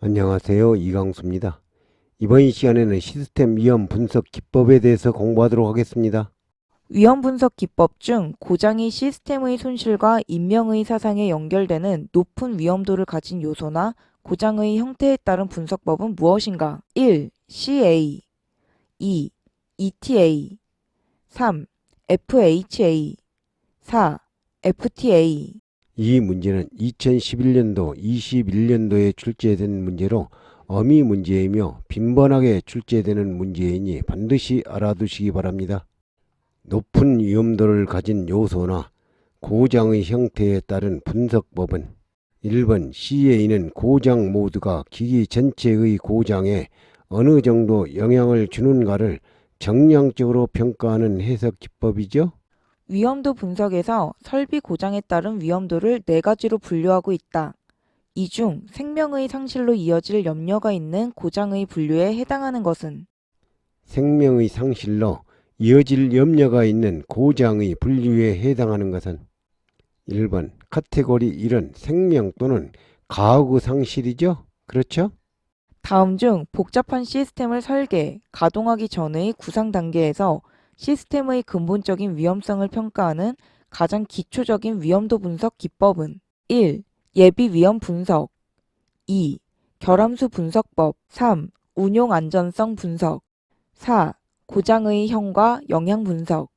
안녕하세요. 이강수입니다. 이번 시간에는 시스템 위험 분석 기법에 대해서 공부하도록 하겠습니다. 위험 분석 기법 중 고장이 시스템의 손실과 인명의 사상에 연결되는 높은 위험도를 가진 요소나 고장의 형태에 따른 분석법은 무엇인가? 1. CA 2. ETA 3. FHA 4. FTA 이 문제는 2011년도, 21년도에 출제된 문제로 어미 문제이며 빈번하게 출제되는 문제이니 반드시 알아두시기 바랍니다. 높은 위험도를 가진 요소나 고장의 형태에 따른 분석법은 1번 CA는 고장 모드가 기기 전체의 고장에 어느 정도 영향을 주는가를 정량적으로 평가하는 해석 기법이죠. 위험도 분석에서 설비 고장에 따른 위험도를 4가지로 분류하고 있다. 이 중 생명의 상실로 이어질 염려가 있는 고장의 분류에 해당하는 것은 생명의 상실로 이어질 염려가 있는 고장의 분류에 해당하는 것은 1번 카테고리 1은 생명 또는 가구 상실이죠. 그렇죠? 다음 중 복잡한 시스템을 설계, 가동하기 전의 구상 단계에서 시스템의 근본적인 위험성을 평가하는 가장 기초적인 위험도 분석 기법은 1. 예비 위험 분석 2. 결함수 분석법 3. 운용 안전성 분석 4. 고장의 형과 영향 분석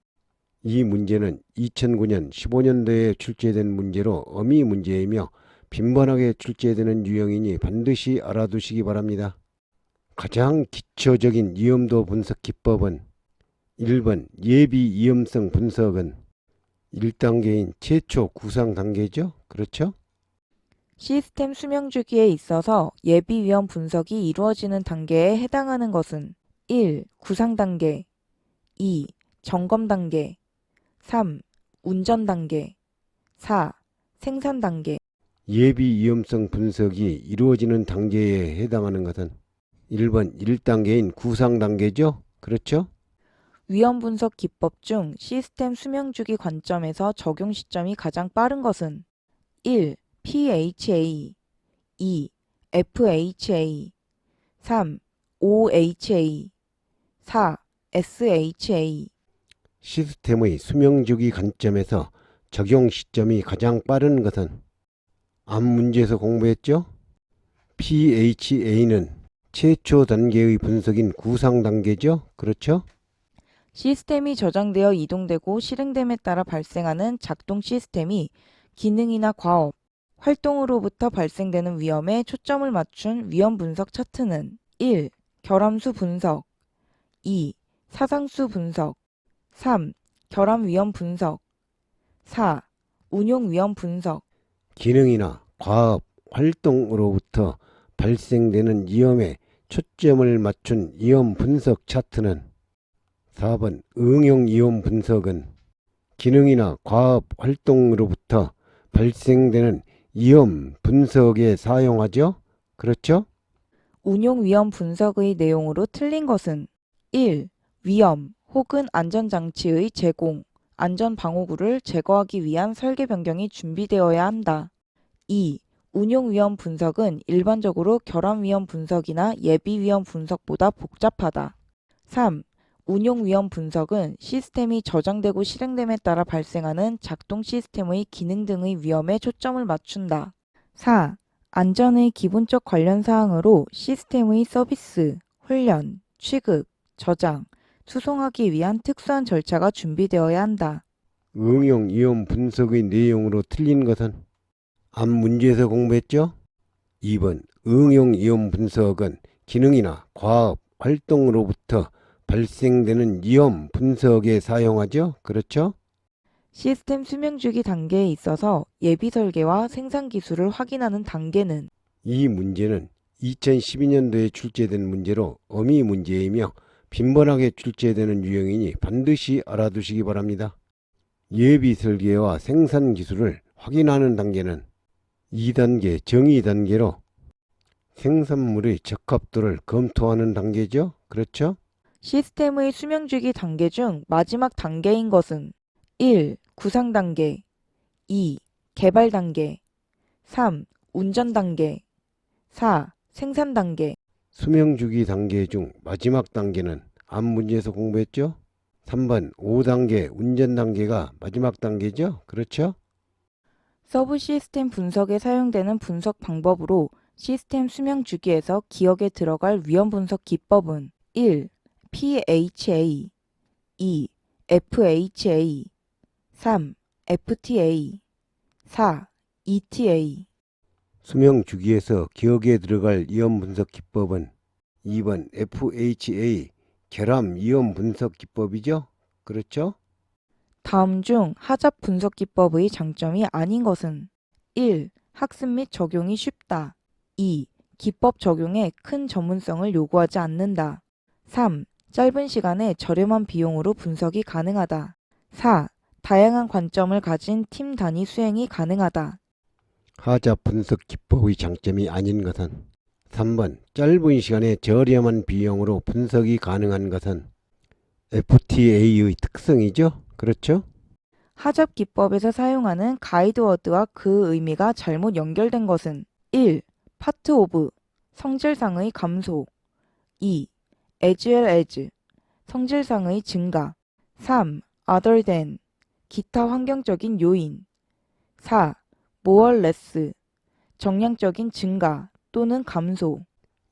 이 문제는 2009년 15년도에 출제된 문제로 어미 문제이며 빈번하게 출제되는 유형이니 반드시 알아두시기 바랍니다. 가장 기초적인 위험도 분석 기법은 1번 예비 위험성 분석은 1단계인 최초 구상 단계죠. 그렇죠? 시스템 수명 주기에 있어서 예비 위험 분석이 이루어지는 단계에 해당하는 것은 1. 구상 단계 2. 점검 단계 3. 운전 단계 4. 생산 단계 예비 위험성 분석이 이루어지는 단계에 해당하는 것은 1번 1단계인 구상 단계죠. 그렇죠? 위험 분석 기법 중 시스템 수명 주기 관점에서 적용 시점이 가장 빠른 것은 1. PHA 2. FHA 3. OHA 4. SHA 시스템의 수명주기 관점에서 적용 시점이 가장 빠른 것은 앞 문제에서 공부했죠? PHA는 최초 단계의 분석인 구상 단계죠? 그렇죠? 시스템이 저장되어 이동되고 실행됨에 따라 발생하는 작동 시스템이 기능이나 과업, 활동으로부터 발생되는 위험에 초점을 맞춘 위험 분석 차트는 1. 결함수 분석 2. 사상수 분석 3. 결함 위험 분석 4. 운용 위험 분석 기능이나 과업, 활동으로부터 발생되는 위험에 초점을 맞춘 위험 분석 차트는 4번 응용 위험 분석은 기능이나 과업, 활동으로부터 발생되는 위험 분석에 사용하죠. 그렇죠? 운용 위험 분석의 내용으로 틀린 것은 1. 위험 혹은 안전장치의 제공, 안전방호구를 제거하기 위한 설계 변경이 준비되어야 한다. 2. 운용 위험 분석은 일반적으로 결함 위험 분석이나 예비 위험 분석보다 복잡하다. 3. 운용 위험 분석은 시스템이 저장되고 실행됨에 따라 발생하는 작동 시스템의 기능 등의 위험에 초점을 맞춘다. 4. 안전의 기본적 관련 사항으로 시스템의 서비스, 훈련, 취급, 저장, 수송하기 위한 특수한 절차가 준비되어야 한다. 응용 위험 분석의 내용으로 틀린 것은 앞 문제에서 공부했죠? 2번 응용 위험 분석은 기능이나 과업, 활동으로부터 발생되는 위험 분석에 사용하죠. 그렇죠? 시스템 수명주기 단계에 있어서 예비 설계와 생산 기술을 확인하는 단계는 이 문제는 2012년도에 출제된 문제로 어미 문제이며 빈번하게 출제되는 유형이니 반드시 알아두시기 바랍니다. 예비 설계와 생산 기술을 확인하는 단계는 2단계 정의 단계로 생산물의 적합도를 검토하는 단계죠. 그렇죠? 시스템의 수명주기 단계 중 마지막 단계인 것은 1. 구상 단계 2. 개발 단계 3. 운전 단계 4. 생산 단계. 수명주기 단계 중 마지막 단계는 앞 문제에서 공부했죠? 3번 5단계 운전 단계가 마지막 단계죠? 그렇죠? 서브 시스템 분석에 사용되는 분석 방법으로 시스템 수명 주기에서 기억에 들어갈 위험 분석 기법은 1. PHA 2. FHA 3. FTA 4. ETA. 수명 주기에서 기억에 들어갈 위험 분석 기법은 2번 FHA 결함 위험 분석 기법이죠? 그렇죠? 다음 중 하잡 분석 기법의 장점이 아닌 것은 1. 학습 및 적용이 쉽다. 2. 기법 적용에 큰 전문성을 요구하지 않는다. 3. 짧은 시간에 저렴한 비용으로 분석이 가능하다. 4. 다양한 관점을 가진 팀 단위 수행이 가능하다. 하잡 분석 기법의 장점이 아닌 것은 3번 짧은 시간에 저렴한 비용으로 분석이 가능한 것은 FTA의 특성이죠? 그렇죠? 하잡 기법에서 사용하는 가이드워드와 그 의미가 잘못 연결된 것은 1. 파트 오브 성질상의 감소 2. as well as 성질상의 증가 3. other than 기타 환경적인 요인 4. more or less 정량적인 증가 또는 감소.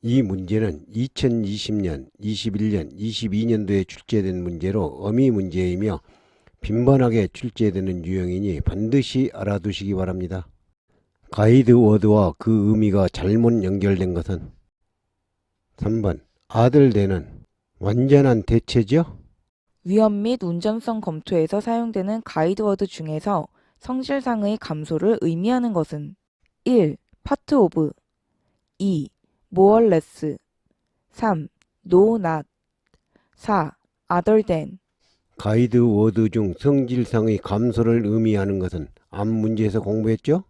이 문제는 2020년, 21년, 22년도에 출제된 문제로 어미 문제이며 빈번하게 출제되는 유형이니 반드시 알아두시기 바랍니다. 가이드워드와 그 의미가 잘못 연결된 것은 3번 아들되는 완전한 대체죠? 위험 및 운전성 검토에서 사용되는 가이드워드 중에서 성질상의 감소를 의미하는 것은 1. 파트 오브 2. more or less 3. no not 4. other than. 가이드워드 중 성질상의 감소를 의미하는 것은 앞 문제에서 공부했죠?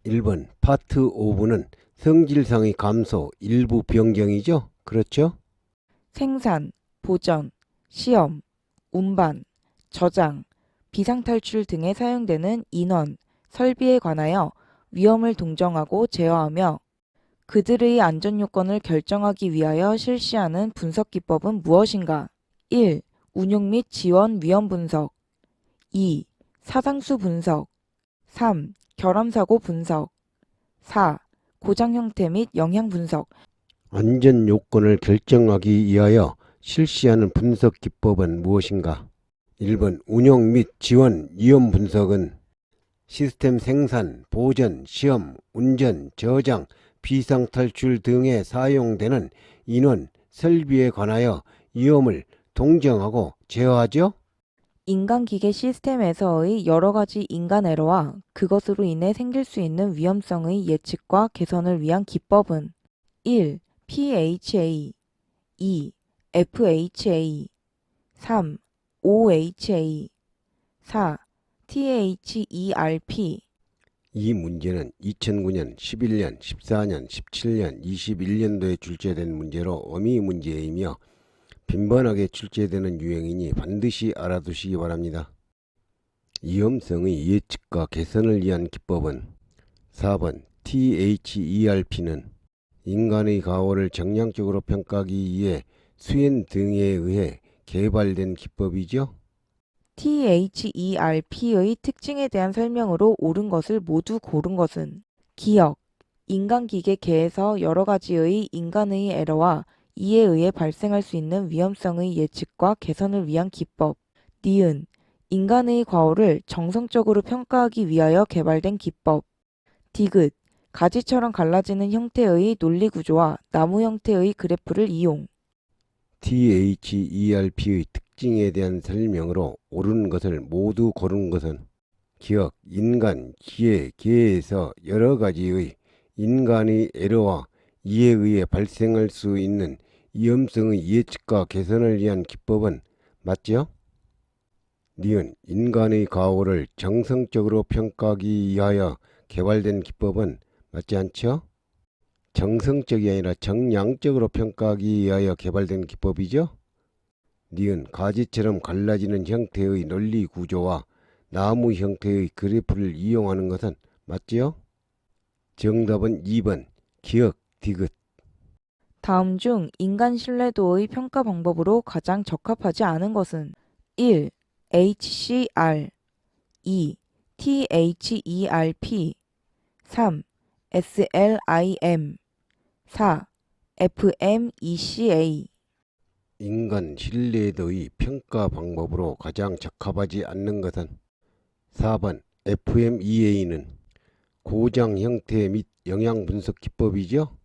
1번 파트 오브는 성질상의 감소 일부 변경이죠? 그렇죠? 생산, 보전, 시험, 운반, 저장, 비상탈출 등에 사용되는 인원, 설비에 관하여 위험을 동정하고 제어하며 그들의 안전요건을 결정하기 위하여 실시하는 분석 기법은 무엇인가? 1. 운용 및 지원 위험 분석 2. 사상수 분석 3. 결함사고 분석 4. 고장 형태 및 영향 분석. 안전 요건을 결정하기 위하여 실시하는 분석 기법은 무엇인가? 1번 운용 및 지원 위험 분석은 시스템 생산, 보전, 시험, 운전, 저장, 비상탈출 등에 사용되는 인원, 설비에 관하여 위험을 동정하고 제어하죠. 인간기계 시스템에서의 여러 가지 인간 에러와 그것으로 인해 생길 수 있는 위험성의 예측과 개선을 위한 기법은 1. PHA 2. FHA 3. OHA 4. THERP. 이 문제는 2009년, 11년, 14년, 17년, 21년도에 출제된 문제로 어미 문제이며 빈번하게 출제되는 유형이니 반드시 알아두시기 바랍니다. 위험성의 예측과 개선을 위한 기법은 4번 THERP는 인간의 가오를 정량적으로 평가하기 위해 수행 등에 의해 개발된 기법이죠. THERP의 특징에 대한 설명으로 옳은 것을 모두 고른 것은 기억, 인간기계계에서 여러 가지의 인간의 에러와 이에 의해 발생할 수 있는 위험성의 예측과 개선을 위한 기법. 니은, 인간의 과오를 정성적으로 평가하기 위하여 개발된 기법. 디귿, 가지처럼 갈라지는 형태의 논리구조와 나무 형태의 그래프를 이용. THERP의 특징에 대한 설명으로 옳은 것을 모두 고른 것은 기억, 인간, 기계, 계에서 여러 가지의 인간의 에러와 이에 의해 발생할 수 있는 위험성의 예측과 개선을 위한 기법은 맞죠? 니은 인간의 가오를 정성적으로 평가하기 위하여 개발된 기법은 맞지 않죠? 정성적이 아니라 정량적으로 평가하기 위하여 개발된 기법이죠? 니은 가지처럼 갈라지는 형태의 논리 구조와 나무 형태의 그래프를 이용하는 것은 맞지요? 정답은 2번 기억 디귿. 다음 중 인간 신뢰도의 평가 방법으로 가장 적합하지 않은 것은 1. HCR 2. THERP 3. SLIM 4. FMECA 인간 신뢰도의 평가 방법으로 가장 적합하지 않는 것은 4번 FMEA는 고장 형태 및 영양 분석 기법이죠.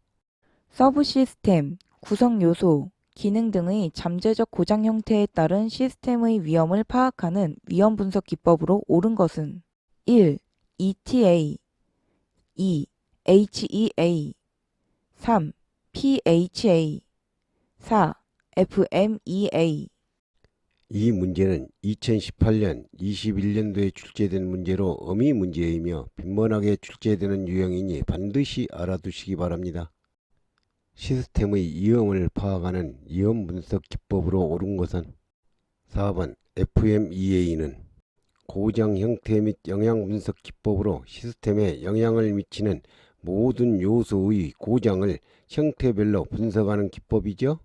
서브 시스템, 구성 요소, 기능 등의 잠재적 고장 형태에 따른 시스템의 위험을 파악하는 위험 분석 기법으로 옳은 것은 1. ETA 2. HEA 3. PHA 4. FMEA 이 문제는 2018년 21년도에 출제된 문제로 어미 문제이며 빈번하게 출제되는 유형이니 반드시 알아두시기 바랍니다. 시스템의 위험을 파악하는 위험 분석 기법으로 옳은 것은 4번 FMEA는 고장 형태 및 영향 분석 기법으로 시스템에 영향을 미치는 모든 요소의 고장을 형태별로 분석하는 기법이죠.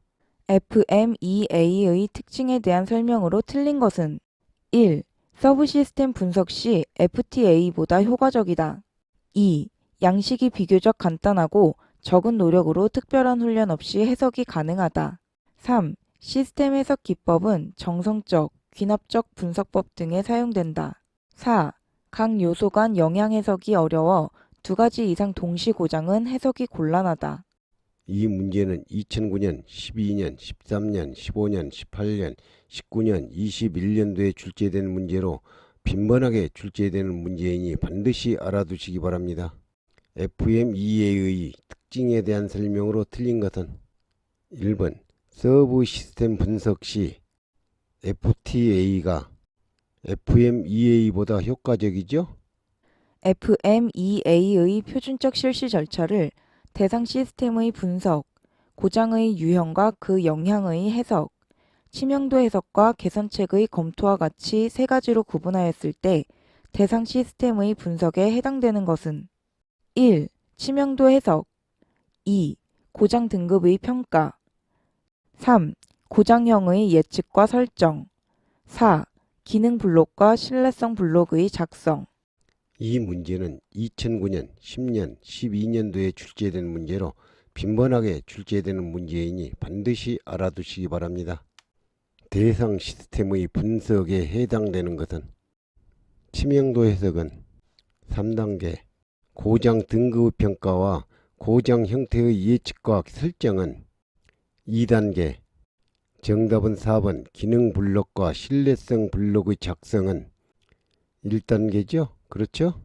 FMEA의 특징에 대한 설명으로 틀린 것은 1. 서브 시스템 분석 시 FTA보다 효과적이다. 2. 양식이 비교적 간단하고 적은 노력으로 특별한 훈련 없이 해석이 가능하다. 3. 시스템 해석 기법은 정성적, 귀납적 분석법 등에 사용된다. 4. 각 요소 간 영향 해석이 어려워 두 가지 이상 동시 고장은 해석이 곤란하다. 이 문제는 2009년, 12년, 13년, 15년, 18년, 19년, 21년도에 출제된 문제로 빈번하게 출제되는 문제이니 반드시 알아두시기 바랍니다. FMEA의 특징에 대한 설명으로 틀린 것은 1번 서브 시스템 분석 시 FTA가 FMEA보다 효과적이죠? FMEA의 표준적 실시 절차를 대상 시스템의 분석, 고장의 유형과 그 영향의 해석, 치명도 해석과 개선책의 검토와 같이 세 가지로 구분하였을 때 대상 시스템의 분석에 해당되는 것은 1. 치명도 해석 2. 고장 등급의 평가 3. 고장형의 예측과 설정 4. 기능 블록과 신뢰성 블록의 작성 이 문제는 2009년, 10년, 12년도에 출제된 문제로 빈번하게 출제되는 문제이니 반드시 알아두시기 바랍니다. 대상 시스템의 분석에 해당되는 것은 치명도 해석은 3단계, 고장 등급 평가와 고장 형태의 예측과 설정은 2단계, 정답은 4번 기능 블록과 신뢰성 블록의 작성은 1단계죠? 그렇죠?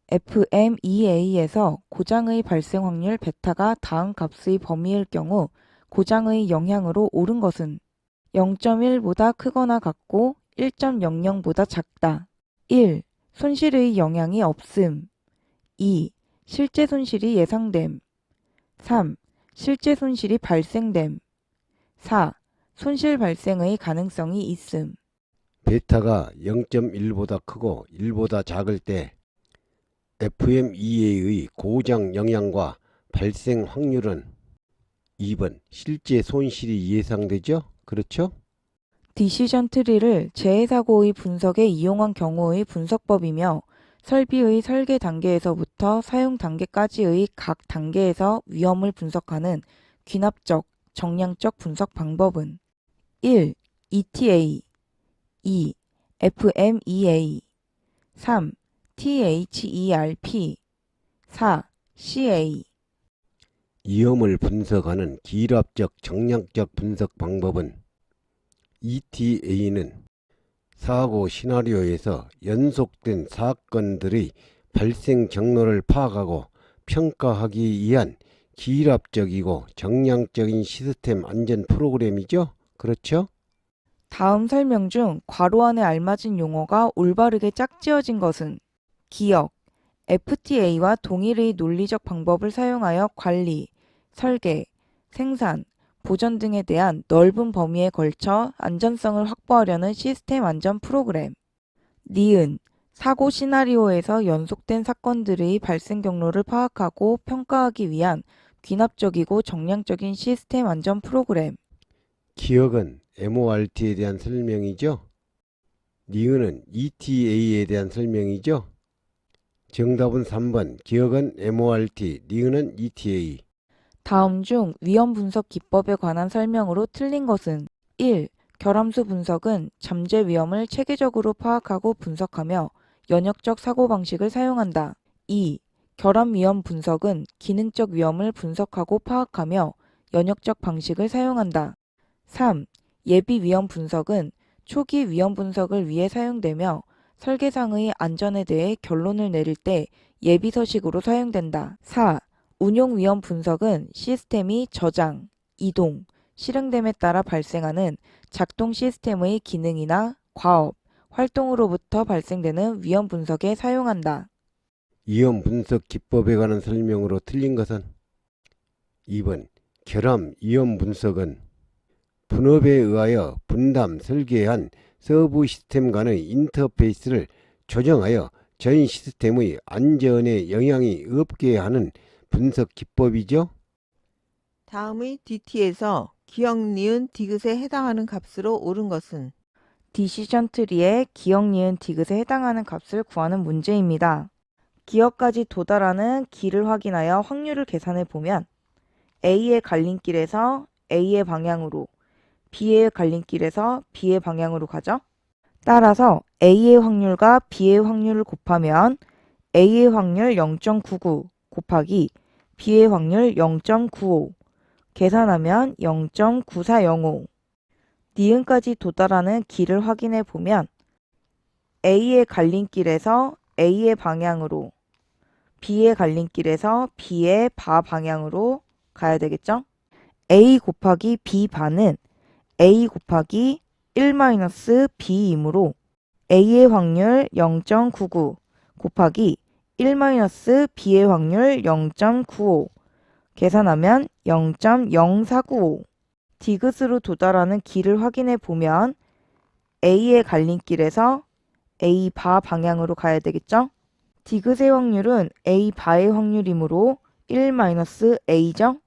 FMEA에서 고장의 발생 확률 베타가 다음 값의 범위일 경우 고장의 영향으로 옳은 것은 0.1보다 크거나 같고 1.00보다 작다. 1. 손실의 영향이 없음. 2. 실제 손실이 예상됨. 3. 실제 손실이 발생됨. 4. 손실 발생의 가능성이 있음. 베타가 0.1보다 크고 1보다 작을 때 FMEA의 고장 영향과 발생 확률은 2번 실제 손실이 예상되죠? 그렇죠? 디시전 트리를 재해사고의 분석에 이용한 경우의 분석법이며 설비의 설계 단계에서부터 사용 단계까지의 각 단계에서 위험을 분석하는 귀납적, 정량적 분석 방법은 1. ETA 2. FMEA 3. THERP 4. CA 위험을 분석하는 기랍적 정량적 분석 방법은 ETA는 사고 시나리오에서 연속된 사건들의 발생 경로를 파악하고 평가하기 위한 기랍적이고 정량적인 시스템 안전 프로그램이죠? 그렇죠? 다음 설명 중 괄호 안에 알맞은 용어가 올바르게 짝지어진 것은 기억, FTA와 동일의 논리적 방법을 사용하여 관리, 설계, 생산, 보전 등에 대한 넓은 범위에 걸쳐 안전성을 확보하려는 시스템 안전 프로그램. 니은, 사고 시나리오에서 연속된 사건들의 발생 경로를 파악하고 평가하기 위한 귀납적이고 정량적인 시스템 안전 프로그램. 기억은 MORT에 대한 설명이죠. 니은은 ETA에 대한 설명이죠. 정답은 3번. 기억은 MORT, 니은은 ETA. 다음 중 위험 분석 기법에 관한 설명으로 틀린 것은 1. 결함수 분석은 잠재 위험을 체계적으로 파악하고 분석하며 연역적 사고방식을 사용한다. 2. 결함 위험 분석은 기능적 위험을 분석하고 파악하며 연역적 방식을 사용한다. 3. 예비 위험 분석은 초기 위험 분석을 위해 사용되며 설계상의 안전에 대해 결론을 내릴 때 예비 서식으로 사용된다. 4. 운용 위험 분석은 시스템이 저장, 이동, 실행됨에 따라 발생하는 작동 시스템의 기능이나 과업, 활동으로부터 발생되는 위험 분석에 사용한다. 위험 분석 기법에 관한 설명으로 틀린 것은 2번. 결함 위험 분석은 분업에 의하여 분담 설계한 서브 시스템 간의 인터페이스를 조정하여 전 시스템의 안전에 영향이 없게 하는 분석 기법이죠. 다음의 DT에서 기억, 니은, 디귿에 해당하는 값으로 옳은 것은 디시전 트리의 기억, 니은, 디귿에 해당하는 값을 구하는 문제입니다. 기억까지 도달하는 길을 확인하여 확률을 계산해 보면 A의 갈림길에서 A의 방향으로, B의 갈림길에서 B의 방향으로 가죠. 따라서 A의 확률과 B의 확률을 곱하면 A의 확률 0.99 곱하기 B의 확률 0.95 계산하면 0.9405. 니은까지 도달하는 길을 확인해 보면 A의 갈림길에서 A의 방향으로, B의 갈림길에서 B의 바 방향으로 가야 되겠죠? A 곱하기 B 바는 A 곱하기 1-B이므로 A의 확률 0.99 곱하기 1-B의 확률 0.95 계산하면 0.0495. 디귿으로 도달하는 길을 확인해 보면 A의 갈림길에서 A 바 방향으로 가야 되겠죠? 디귿의 확률은 A 바의 확률이므로 1-A죠?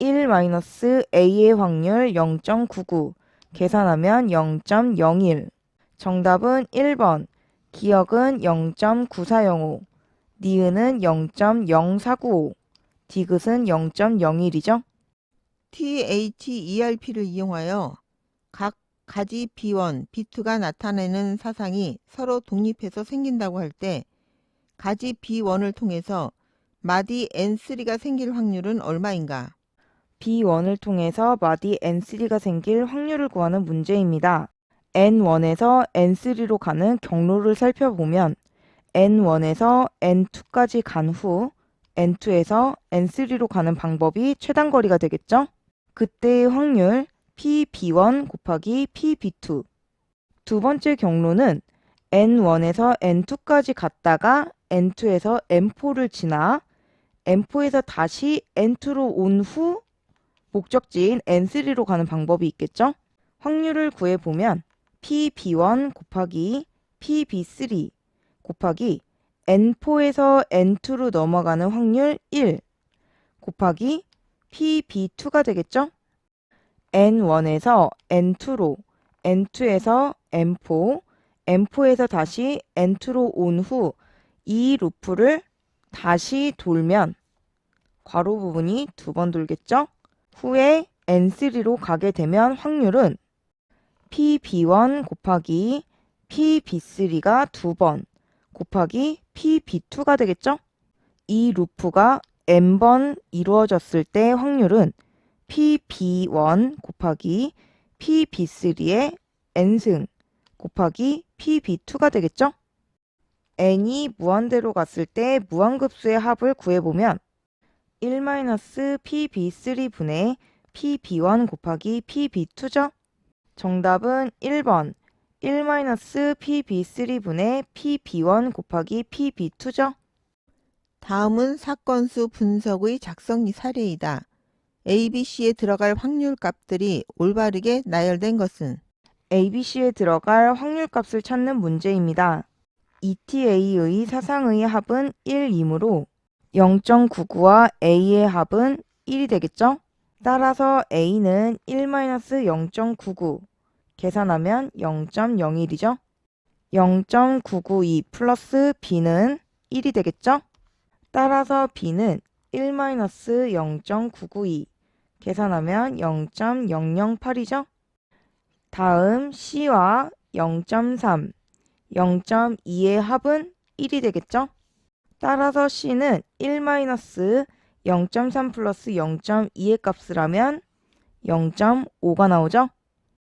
1-A의 확률 0.99 계산하면 0.01. 정답은 1번. 기억은 0.9405, 니은은 0.0495, 디귿은 0.01이죠? THERP를 이용하여 각 가지 B1, B2가 나타내는 사상이 서로 독립해서 생긴다고 할 때 가지 B1을 통해서 마디 N3가 생길 확률은 얼마인가? B1을 통해서 마디 N3가 생길 확률을 구하는 문제입니다. N1에서 N3로 가는 경로를 살펴보면 N1에서 N2까지 간 후 N2에서 N3로 가는 방법이 최단 거리가 되겠죠? 그때의 확률 PB1 곱하기 PB2. 두 번째 경로는 N1에서 N2까지 갔다가 N2에서 N4를 지나 N4에서 다시 N2로 온 후 목적지인 N3로 가는 방법이 있겠죠? 확률을 구해보면 PB1 곱하기 PB3 곱하기 N4에서 N2로 넘어가는 확률 1 곱하기 PB2가 되겠죠? N1에서 N2로, N2에서 M4, M4에서 다시 N2로 온 후 이 루프를 다시 돌면 괄호 부분이 두 번 돌겠죠? 후에 N3로 가게 되면 확률은 PB1 곱하기 PB3가 두 번 곱하기 PB2가 되겠죠? 이 루프가 N번 이루어졌을 때 확률은 PB1 곱하기 PB3의 N승 곱하기 PB2가 되겠죠? N이 무한대로 갔을 때 무한급수의 합을 구해보면 1-PB3분의 PB1 곱하기 PB2죠? 정답은 1번 1-PB3분의 PB1 곱하기 PB2죠? 다음은 사건수 분석의 작성 사례이다. ABC에 들어갈 확률 값들이 올바르게 나열된 것은 ABC에 들어갈 확률값을 찾는 문제입니다. ETA의 사상의 합은 1이므로 0.99와 A의 합은 1이 되겠죠? 따라서 A는 1-0.99 계산하면 0.01이죠? 0.992 플러스 B는 1이 되겠죠? 따라서 B는 1-0.992 계산하면 0.008이죠? 다음 C와 0.3, 0.2의 합은 1이 되겠죠? 따라서 C는 1-0.3 플러스 0.2의 값을 하면 0.5가 나오죠?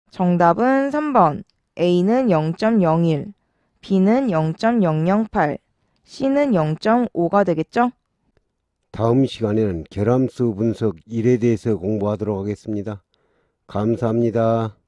정답은 3번. A는 0.01, B는 0.008, C는 0.5가 되겠죠? 다음 시간에는 결함수 분석 1에 대해서 공부하도록 하겠습니다. 감사합니다.